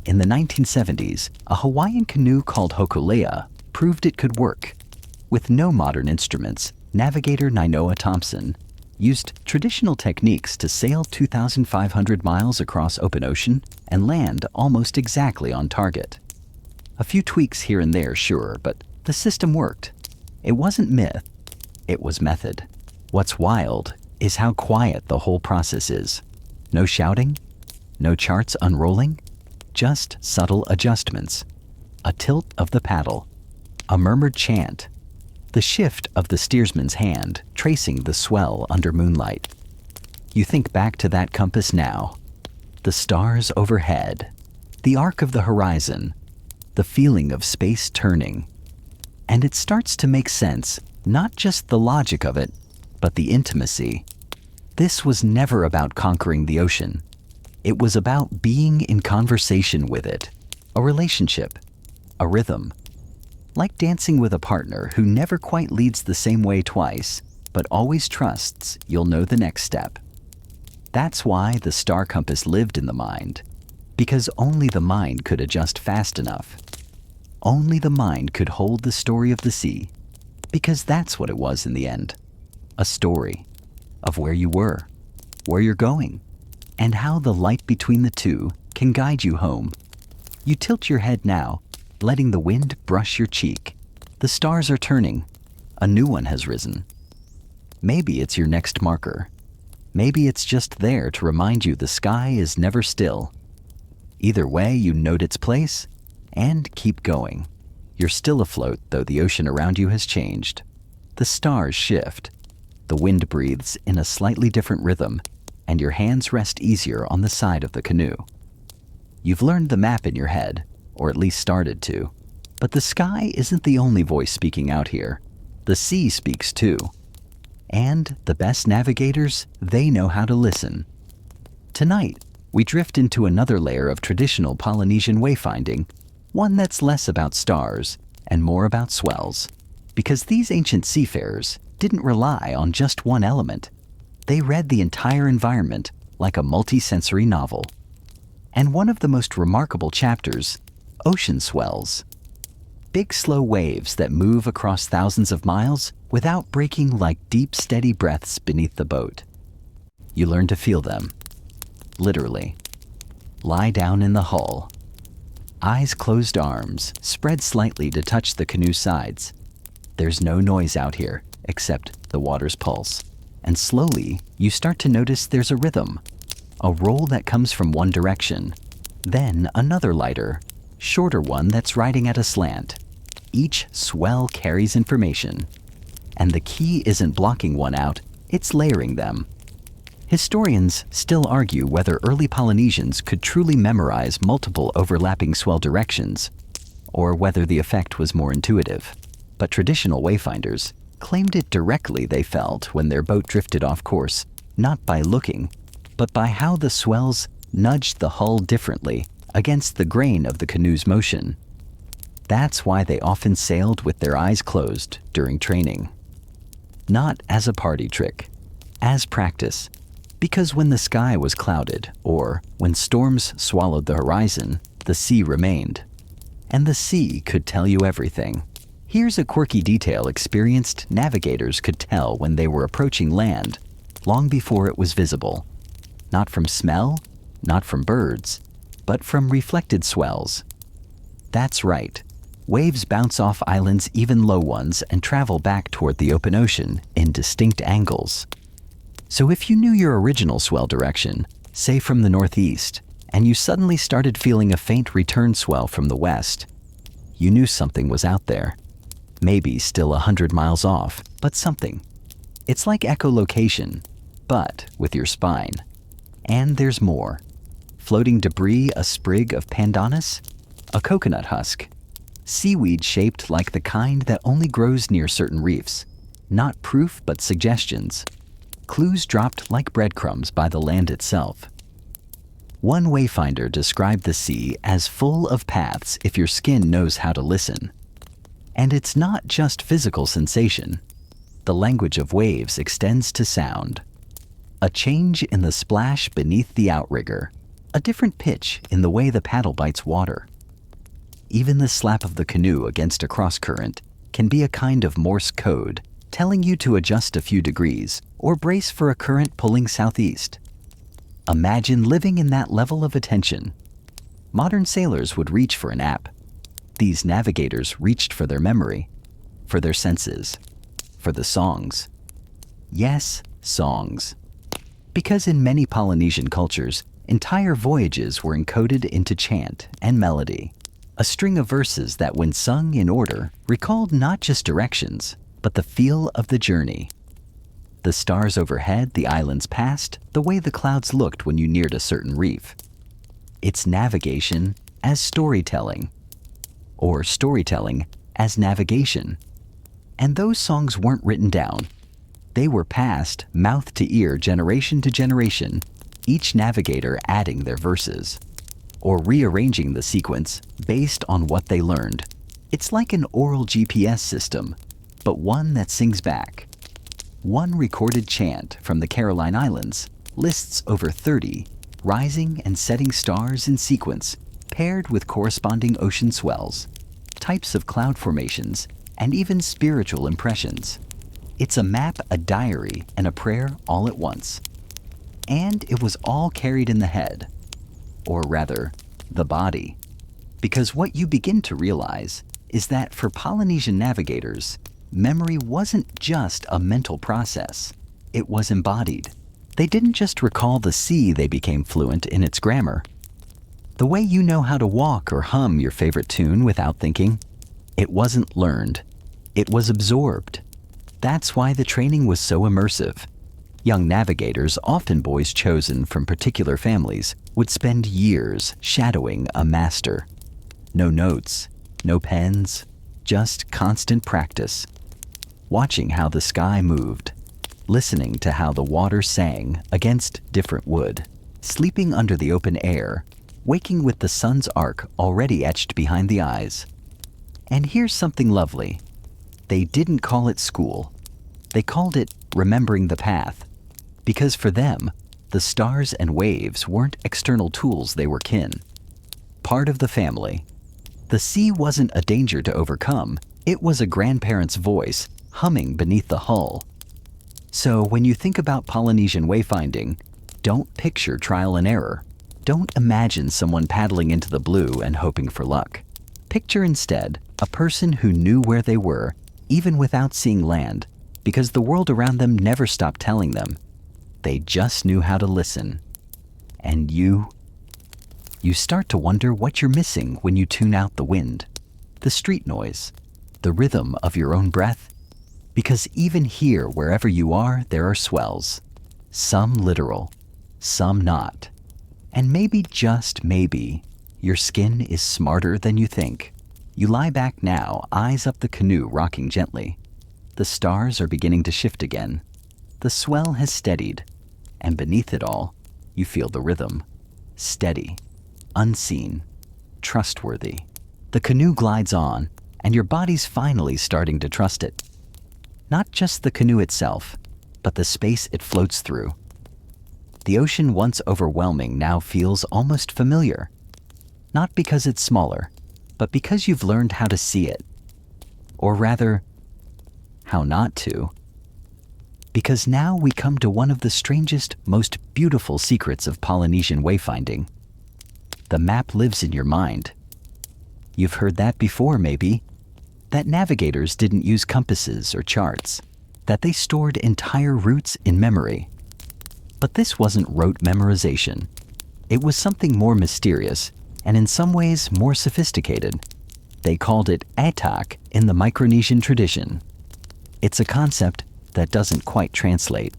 In the 1970s, a Hawaiian canoe called Hokulea proved it could work. With no modern instruments, navigator Nainoa Thompson used traditional techniques to sail 2,500 miles across open ocean and land almost exactly on target. A few tweaks here and there, sure, but the system worked. It wasn't myth, it was method. What's wild is how quiet the whole process is. No shouting, no charts unrolling, just subtle adjustments. A tilt of the paddle, a murmured chant, the shift of the steersman's hand tracing the swell under moonlight. You think back to that compass now. The stars overhead, the arc of the horizon, the feeling of space turning. And it starts to make sense, not just the logic of it, but the intimacy. This was never about conquering the ocean. It was about being in conversation with it, a relationship, a rhythm. Like dancing with a partner who never quite leads the same way twice, but always trusts you'll know the next step. That's why the star compass lived in the mind, because only the mind could adjust fast enough. Only the mind could hold the story of the sea, because that's what it was in the end. A story of where you were, where you're going, and how the light between the two can guide you home. You tilt your head now, letting the wind brush your cheek. The stars are turning. A new one has risen. Maybe it's your next marker. Maybe it's just there to remind you the sky is never still. Either way, you note its place and keep going. You're still afloat, though the ocean around you has changed. The stars shift. The wind breathes in a slightly different rhythm, and your hands rest easier on the side of the canoe. You've learned the map in your head, or at least started to. But the sky isn't the only voice speaking out here. The sea speaks too. And the best navigators, they know how to listen. Tonight, we drift into another layer of traditional Polynesian wayfinding, one that's less about stars and more about swells. Because these ancient seafarers didn't rely on just one element. They read the entire environment like a multi-sensory novel. And one of the most remarkable chapters, ocean swells. Big slow waves that move across thousands of miles without breaking, like deep steady breaths beneath the boat. You learn to feel them. Literally. Lie down in the hull. Eyes closed, arms spread slightly to touch the canoe sides. There's no noise out here except the water's pulse. And slowly, you start to notice there's a rhythm. A roll that comes from one direction. Then another lighter, shorter one that's riding at a slant. Each swell carries information. And the key isn't blocking one out, it's layering them. Historians still argue whether early Polynesians could truly memorize multiple overlapping swell directions, or whether the effect was more intuitive. But traditional wayfinders claimed it directly they felt when their boat drifted off course, not by looking, but by how the swells nudged the hull differently against the grain of the canoe's motion. That's why they often sailed with their eyes closed during training. Not as a party trick, as practice, because when the sky was clouded or when storms swallowed the horizon, the sea remained. and the sea could tell you everything. Here's a quirky detail experienced navigators could tell when they were approaching land, long before it was visible. Not from smell, not from birds, but from reflected swells. That's right. Waves bounce off islands, even low ones, and travel back toward the open ocean in distinct angles. So if you knew your original swell direction, say from the northeast, and you suddenly started feeling a faint return swell from the west, you knew something was out there. Maybe still 100 miles off, but something. It's like echolocation, but with your spine. And there's more. Floating debris, a sprig of pandanus, a coconut husk, seaweed shaped like the kind that only grows near certain reefs. Not proof, but suggestions. Clues dropped like breadcrumbs by the land itself. One wayfinder described the sea as full of paths if your skin knows how to listen. And it's not just physical sensation. The language of waves extends to sound. A change in the splash beneath the outrigger, a different pitch in the way the paddle bites water. Even the slap of the canoe against a cross-current can be a kind of Morse code, telling you to adjust a few degrees or brace for a current pulling southeast. Imagine living in that level of attention. Modern sailors would reach for an app. These navigators reached for their memory, for their senses, for the songs. Yes, songs. Because in many Polynesian cultures, entire voyages were encoded into chant and melody. A string of verses that, when sung in order, recalled not just directions, but the feel of the journey. The stars overhead, the islands past, the way the clouds looked when you neared a certain reef. It's navigation as storytelling, or storytelling as navigation. And those songs weren't written down. They were passed mouth to ear, generation to generation, each navigator adding their verses, or rearranging the sequence based on what they learned. It's like an oral GPS system, but one that sings back. One recorded chant from the Caroline Islands lists over 30 rising and setting stars in sequence, paired with corresponding ocean swells, types of cloud formations, and even spiritual impressions. It's a map, a diary, and a prayer all at once. And it was all carried in the head, or rather, the body. Because what you begin to realize is that for Polynesian navigators, memory wasn't just a mental process, it was embodied. They didn't just recall the sea, they became fluent in its grammar. The way you know how to walk or hum your favorite tune without thinking, it wasn't learned, it was absorbed. That's why the training was so immersive. Young navigators, often boys chosen from particular families, would spend years shadowing a master. No notes, no pens, just constant practice. Watching how the sky moved, listening to how the water sang against different wood, sleeping under the open air, waking with the sun's arc already etched behind the eyes. And here's something lovely. They didn't call it school. They called it remembering the path. Because for them, the stars and waves weren't external tools, they were kin. Part of the family. The sea wasn't a danger to overcome, it was a grandparent's voice humming beneath the hull. So when you think about Polynesian wayfinding, don't picture trial and error. Don't imagine someone paddling into the blue and hoping for luck. Picture instead a person who knew where they were, even without seeing land, because the world around them never stopped telling them. They just knew how to listen. And you start to wonder what you're missing when you tune out the wind, the street noise, the rhythm of your own breath. Because even here, wherever you are, there are swells. Some literal, some not. And maybe, just maybe, your skin is smarter than you think. You lie back now, eyes up the canoe rocking gently. The stars are beginning to shift again. The swell has steadied, and beneath it all, you feel the rhythm. Steady, unseen, trustworthy. The canoe glides on, and your body's finally starting to trust it. Not just the canoe itself, but the space it floats through. The ocean, once overwhelming, now feels almost familiar. Not because it's smaller, but because you've learned how to see it. Or rather, how not to. Because now we come to one of the strangest, most beautiful secrets of Polynesian wayfinding. The map lives in your mind. You've heard that before, maybe. That navigators didn't use compasses or charts, that they stored entire routes in memory. But this wasn't rote memorization. It was something more mysterious, and in some ways more sophisticated. They called it atak in the Micronesian tradition. It's a concept that doesn't quite translate,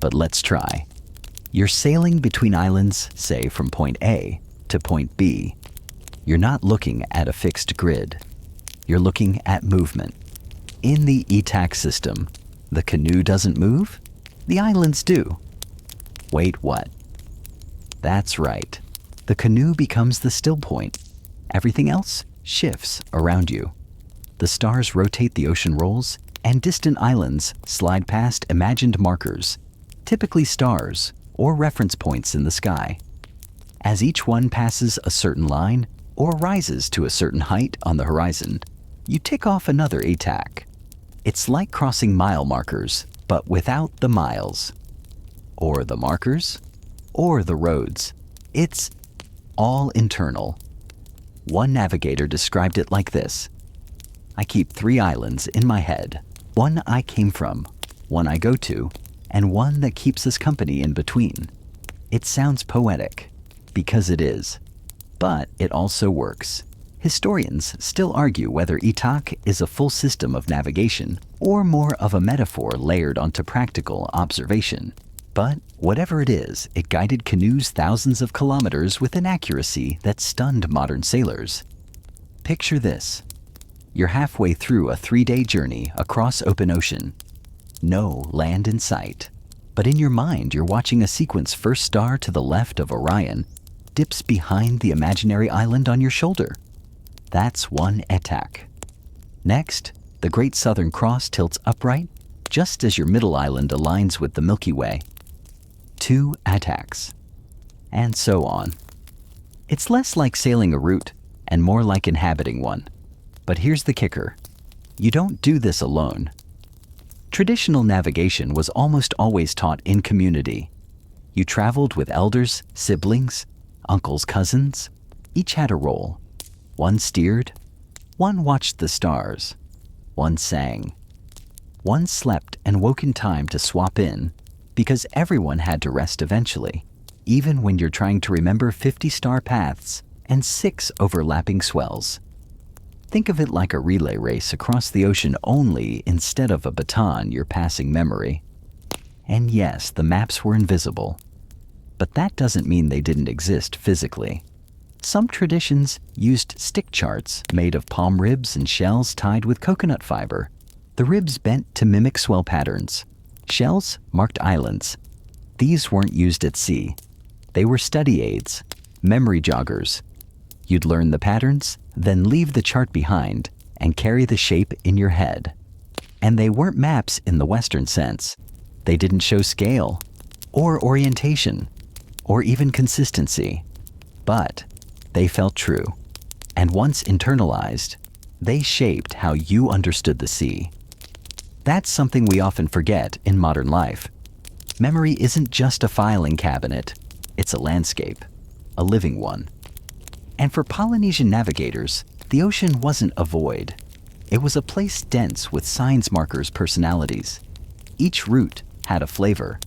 but let's try. You're sailing between islands, say from point A to point B. You're not looking at a fixed grid. You're looking at movement. In the atak system, the canoe doesn't move, the islands do. Wait, what? That's right. The canoe becomes the still point. Everything else shifts around you. The stars rotate, the ocean rolls, and distant islands slide past imagined markers, typically stars or reference points in the sky. As each one passes a certain line or rises to a certain height on the horizon, you tick off another atak. It's like crossing mile markers, but without the miles. Or the markers, or the roads. It's all internal. One navigator described it like this: I keep 3 islands in my head. One I came from, one I go to, and one that keeps us company in between. It sounds poetic, because it is. But it also works. Historians still argue whether atak is a full system of navigation or more of a metaphor layered onto practical observation. But whatever it is, it guided canoes thousands of kilometers with an accuracy that stunned modern sailors. Picture this. You're halfway through a 3-day journey across open ocean. No land in sight. But in your mind, you're watching a sequence: first star to the left of Orion dips behind the imaginary island on your shoulder. That's one atak. Next, the Great Southern Cross tilts upright just as your middle island aligns with the Milky Way. 2 ataks. And so on. It's less like sailing a route and more like inhabiting one. But here's the kicker. You don't do this alone. Traditional navigation was almost always taught in community. You traveled with elders, siblings, uncles, cousins. Each had a role. One steered, one watched the stars, one sang. One slept and woke in time to swap in, because everyone had to rest eventually, even when you're trying to remember 50 star paths and 6 overlapping swells. Think of it like a relay race across the ocean, only instead of a baton you're passing memory. And yes, the maps were invisible, but that doesn't mean they didn't exist physically. Some traditions used stick charts made of palm ribs and shells tied with coconut fiber. The ribs bent to mimic swell patterns. Shells marked islands. These weren't used at sea. They were study aids, memory joggers. You'd learn the patterns, then leave the chart behind and carry the shape in your head. And they weren't maps in the Western sense. They didn't show scale, or orientation, or even consistency. But they felt true. And once internalized, they shaped how you understood the sea. That's something we often forget in modern life. Memory isn't just a filing cabinet. It's a landscape, a living one. And for Polynesian navigators, the ocean wasn't a void. It was a place dense with signs, markers, personalities. Each route had a flavor,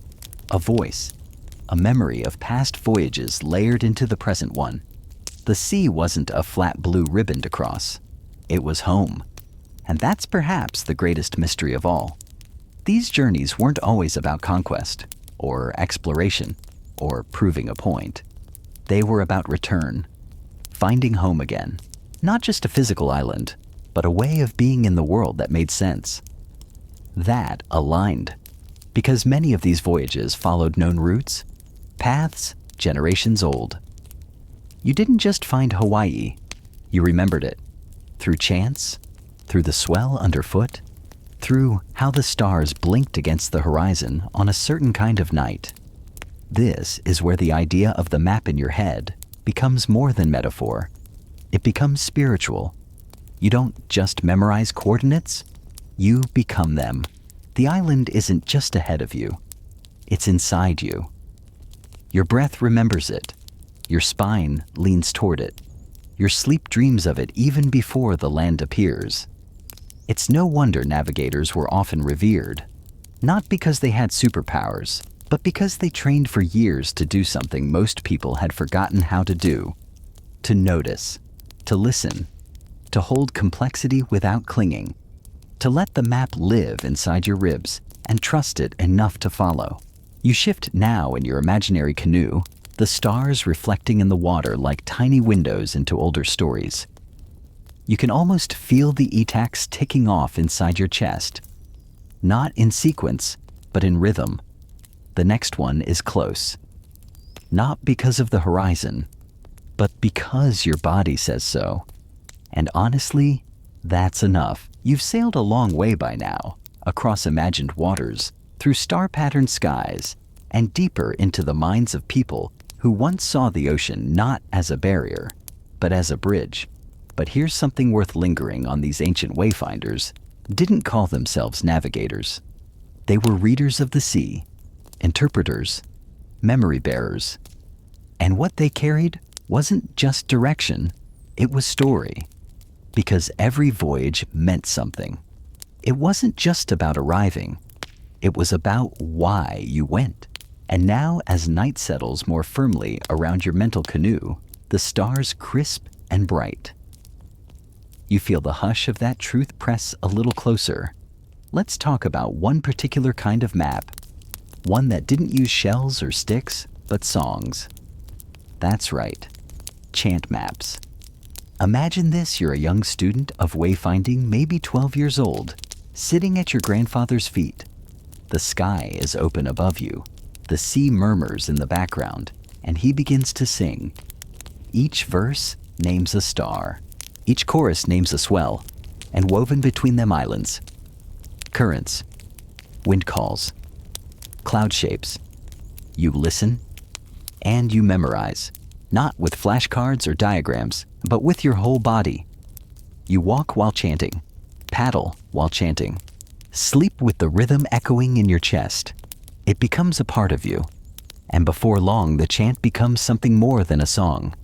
a voice, a memory of past voyages layered into the present one. The sea wasn't a flat blue ribbon to cross. It was home. And that's perhaps the greatest mystery of all. These journeys weren't always about conquest, or exploration, or proving a point. They were about return, finding home again. Not just a physical island, but a way of being in the world that made sense. That aligned, because many of these voyages followed known routes, paths generations old. You didn't just find Hawaii, you remembered it. Through chance, through the swell underfoot, through how the stars blinked against the horizon on a certain kind of night. This is where the idea of the map in your head becomes more than metaphor. It becomes spiritual. You don't just memorize coordinates, you become them. The island isn't just ahead of you, it's inside you. Your breath remembers it. Your spine leans toward it. Your sleep dreams of it even before the land appears. It's no wonder navigators were often revered, not because they had superpowers, but because they trained for years to do something most people had forgotten how to do: to notice, to listen, to hold complexity without clinging, to let the map live inside your ribs and trust it enough to follow. You shift now in your imaginary canoe, the stars reflecting in the water like tiny windows into older stories. You can almost feel the ETACs ticking off inside your chest, not in sequence, but in rhythm. The next one is close, not because of the horizon, but because your body says so. And honestly, that's enough. You've sailed a long way by now, across imagined waters, through star-patterned skies, and deeper into the minds of people who once saw the ocean not as a barrier, but as a bridge. But here's something worth lingering on: these ancient wayfinders didn't call themselves navigators. They were readers of the sea, interpreters, memory bearers. And what they carried wasn't just direction, it was story. Because every voyage meant something. It wasn't just about arriving, it was about why you went. And now, as night settles more firmly around your mental canoe, the stars crisp and bright. You feel the hush of that truth press a little closer. Let's talk about one particular kind of map, one that didn't use shells or sticks, but songs. That's right, chant maps. Imagine this: you're a young student of wayfinding, maybe 12 years old, sitting at your grandfather's feet. The sky is open above you. The sea murmurs in the background, and he begins to sing. Each verse names a star. Each chorus names a swell, and woven between them islands, currents, wind calls, cloud shapes. You listen, and you memorize, not with flashcards or diagrams, but with your whole body. You walk while chanting, paddle while chanting, sleep with the rhythm echoing in your chest. It becomes a part of you, and before long the chant becomes something more than a song.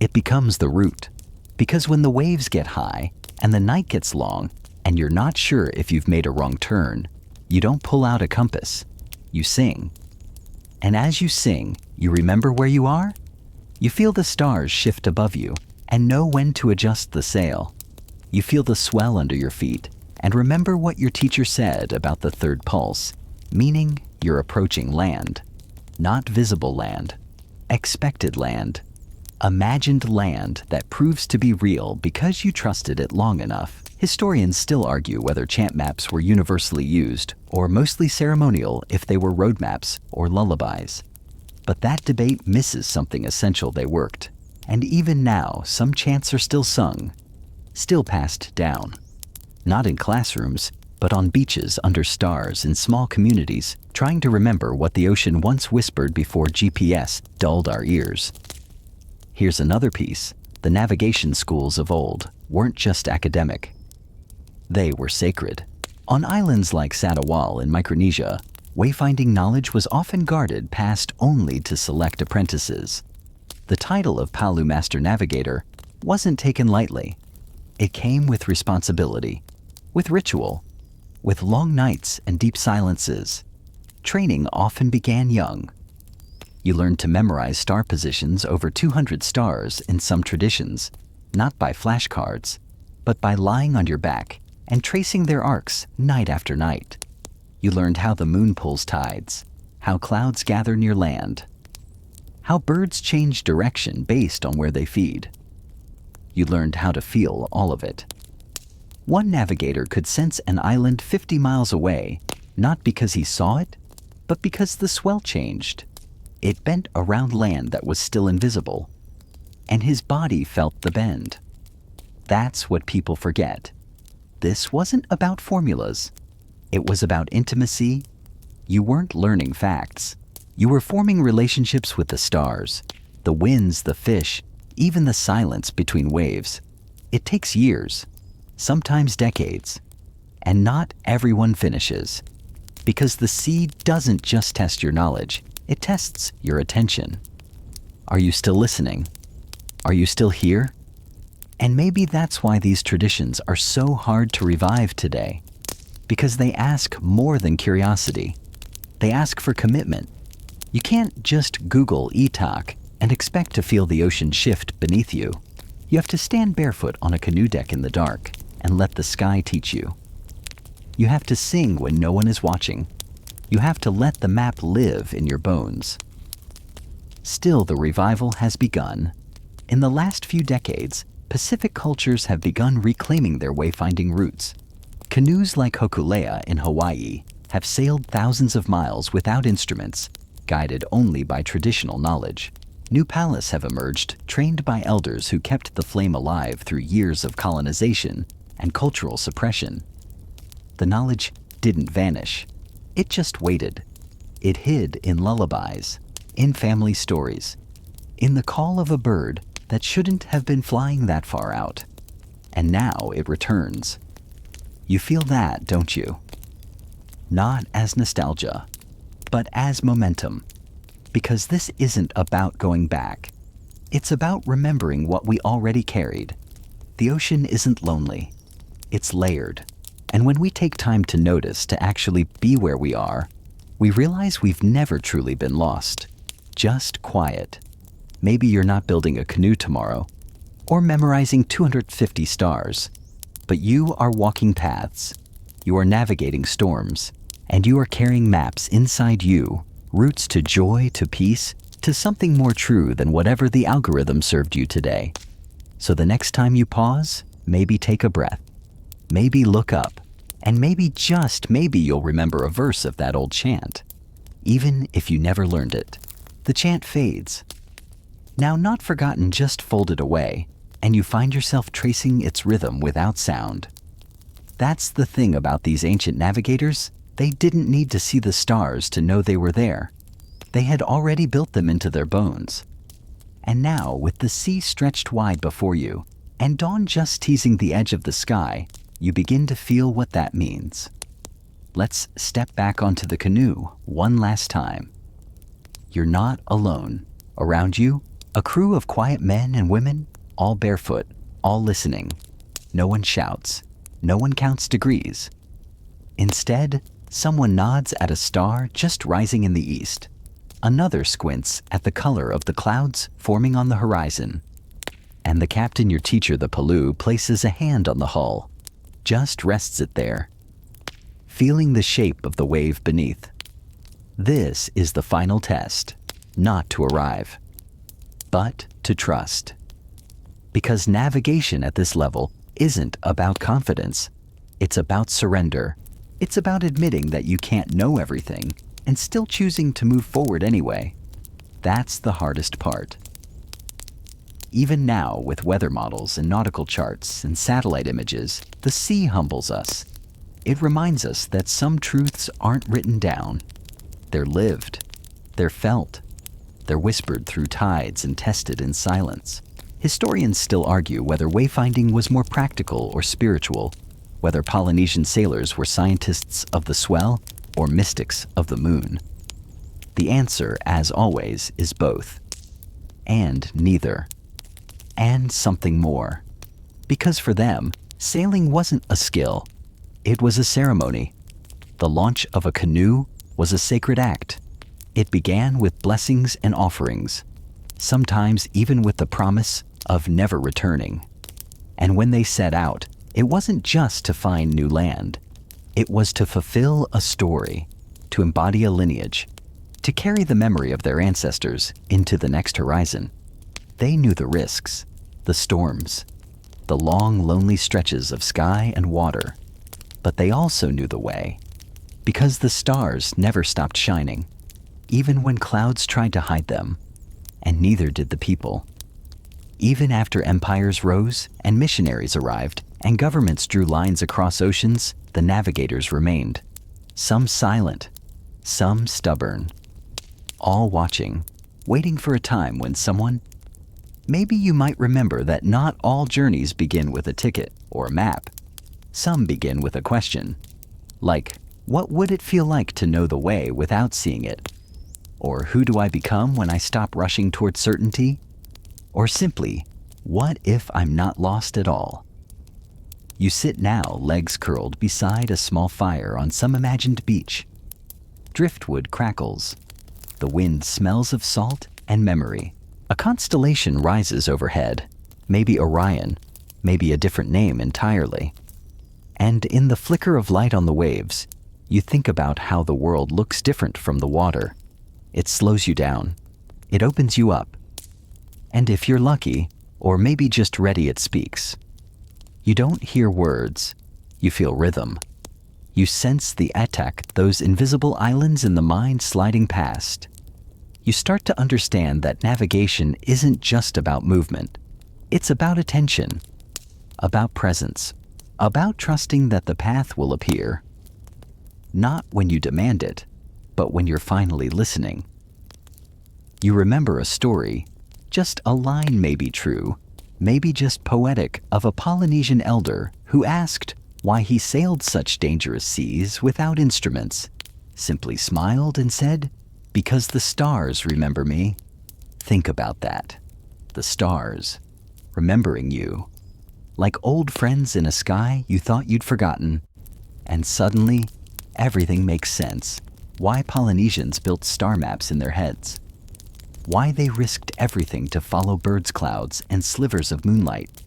It becomes the root, because when the waves get high and the night gets long and you're not sure if you've made a wrong turn, you don't pull out a compass, you sing. And as you sing, you remember where you are? You feel the stars shift above you and know when to adjust the sail. You feel the swell under your feet and remember what your teacher said about the third pulse, meaning you're approaching land. Not visible land, expected land. Imagined land that proves to be real because you trusted it long enough. Historians still argue whether chant maps were universally used or mostly ceremonial, if they were road maps or lullabies. But that debate misses something essential: they worked. And even now, some chants are still sung, still passed down. Not in classrooms, but on beaches under stars in small communities, trying to remember what the ocean once whispered before GPS dulled our ears. Here's another piece: the navigation schools of old weren't just academic. They were sacred. On islands like Satawal in Micronesia, wayfinding knowledge was often guarded, passed only to select apprentices. The title of Palu Master Navigator wasn't taken lightly. It came with responsibility, with ritual, with long nights and deep silences. Training often began young. You learned to memorize star positions, over 200 stars in some traditions, not by flashcards, but by lying on your back and tracing their arcs night after night. You learned how the moon pulls tides, how clouds gather near land, how birds change direction based on where they feed. You learned how to feel all of it. One navigator could sense an island 50 miles away, not because he saw it, but because the swell changed. It bent around land that was still invisible, and his body felt the bend. That's what people forget. This wasn't about formulas. It was about intimacy. You weren't learning facts. You were forming relationships with the stars, the winds, the fish, even the silence between waves. It takes years, sometimes decades, and not everyone finishes. Because the sea doesn't just test your knowledge, it tests your attention. Are you still listening? Are you still here? And maybe that's why these traditions are so hard to revive today. Because they ask more than curiosity. They ask for commitment. You can't just Google Itak and expect to feel the ocean shift beneath you. You have to stand barefoot on a canoe deck in the dark and let the sky teach you. You have to sing when no one is watching. You have to let the map live in your bones. Still, the revival has begun. In the last few decades, Pacific cultures have begun reclaiming their wayfinding roots. Canoes like Hokulea in Hawaii have sailed thousands of miles without instruments, guided only by traditional knowledge. New palaces have emerged, trained by elders who kept the flame alive through years of colonization and cultural suppression. The knowledge didn't vanish. It just waited. It hid in lullabies, in family stories, in the call of a bird that shouldn't have been flying that far out. And now it returns. You feel that, don't you? Not as nostalgia, but as momentum. Because this isn't about going back. It's about remembering what we already carried. The ocean isn't lonely. It's layered. And when we take time to notice, to actually be where we are, we realize we've never truly been lost. Just quiet. Maybe you're not building a canoe tomorrow, or memorizing 250 stars, but you are walking paths. You are navigating storms, and you are carrying maps inside you, routes to joy, to peace, to something more true than whatever the algorithm served you today. So the next time you pause, maybe take a breath. Maybe look up, and maybe, just maybe, you'll remember a verse of that old chant. Even if you never learned it, the chant fades. Now not forgotten, just folded away, and you find yourself tracing its rhythm without sound. That's the thing about these ancient navigators. They didn't need to see the stars to know they were there. They had already built them into their bones. And now, with the sea stretched wide before you, and dawn just teasing the edge of the sky, you begin to feel what that means. Let's step back onto the canoe one last time. You're not alone. Around you, a crew of quiet men and women, all barefoot, all listening. No one shouts. No one counts degrees. Instead, someone nods at a star just rising in the east. Another squints at the color of the clouds forming on the horizon. And the captain, your teacher, the Palu, places a hand on the hull. Just rests it there, feeling the shape of the wave beneath. This is the final test, not to arrive, but to trust. Because navigation at this level isn't about confidence. It's about surrender. It's about admitting that you can't know everything and still choosing to move forward anyway. That's the hardest part. Even now, with weather models and nautical charts and satellite images, the sea humbles us. It reminds us that some truths aren't written down. They're lived. They're felt. They're whispered through tides and tested in silence. Historians still argue whether wayfinding was more practical or spiritual, whether Polynesian sailors were scientists of the swell or mystics of the moon. The answer, as always, is both. And neither. And something more. Because for them, sailing wasn't a skill. It was a ceremony. The launch of a canoe was a sacred act. It began with blessings and offerings, sometimes even with the promise of never returning. And when they set out, it wasn't just to find new land. It was to fulfill a story, to embody a lineage, to carry the memory of their ancestors into the next horizon. They knew the risks, the storms, the long, lonely stretches of sky and water. But they also knew the way, because the stars never stopped shining, even when clouds tried to hide them, and neither did the people. Even after empires rose and missionaries arrived and governments drew lines across oceans, the navigators remained, some silent, some stubborn, all watching, waiting for a time when someone, Maybe you might remember that not all journeys begin with a ticket or a map. Some begin with a question, like, what would it feel like to know the way without seeing it? Or who do I become when I stop rushing toward certainty? Or simply, what if I'm not lost at all? You sit now, legs curled beside a small fire on some imagined beach. Driftwood crackles. The wind smells of salt and memory. A constellation rises overhead, maybe Orion, maybe a different name entirely. And in the flicker of light on the waves, you think about how the world looks different from the water. It slows you down. It opens you up. And if you're lucky, or maybe just ready, it speaks. You don't hear words. You feel rhythm. You sense the attack, those invisible islands in the mind sliding past. You start to understand that navigation isn't just about movement. It's about attention, about presence, about trusting that the path will appear. Not when you demand it, but when you're finally listening. You remember a story, just a line may be true, maybe just poetic, of a Polynesian elder who asked why he sailed such dangerous seas without instruments, simply smiled and said, "Because the stars remember me." Think about that. The stars, remembering you. Like old friends in a sky you thought you'd forgotten. And suddenly, everything makes sense. Why Polynesians built star maps in their heads. Why they risked everything to follow birds' clouds and slivers of moonlight.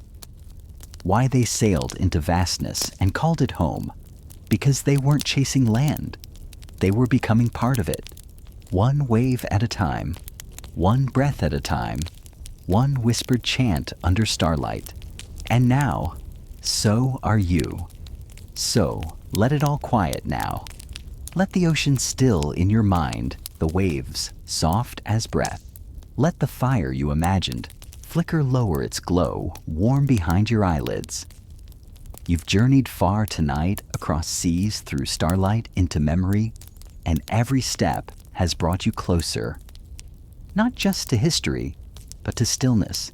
Why they sailed into vastness and called it home. Because they weren't chasing land. They were becoming part of it. One wave at a time. One breath at a time. One whispered chant under starlight. And now, so are you. So, let it all quiet now. Let the ocean still in your mind, the waves soft as breath. Let the fire you imagined flicker lower its glow, warm behind your eyelids. You've journeyed far tonight across seas through starlight into memory, and every step has brought you closer. Not just to history, but to stillness.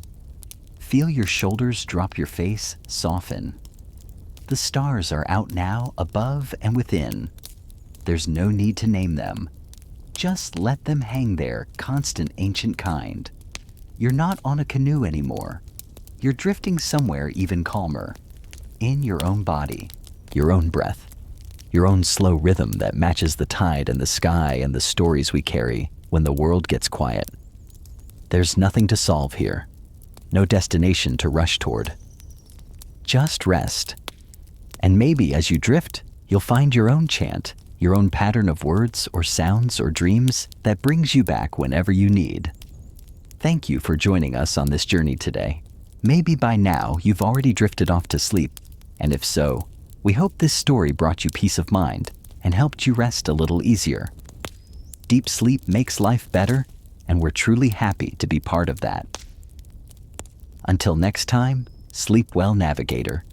Feel your shoulders drop, your face soften. The stars are out now, above and within. There's no need to name them. Just let them hang there, constant ancient kind. You're not on a canoe anymore. You're drifting somewhere even calmer. In your own body, your own breath, your own slow rhythm that matches the tide and the sky and the stories we carry when the world gets quiet. There's nothing to solve here. No destination to rush toward. Just rest. And maybe as you drift, you'll find your own chant, your own pattern of words or sounds or dreams that brings you back whenever you need. Thank you for joining us on this journey today. Maybe by now you've already drifted off to sleep, and if so, we hope this story brought you peace of mind and helped you rest a little easier. Deep sleep makes life better, and we're truly happy to be part of that. Until next time, sleep well, navigator.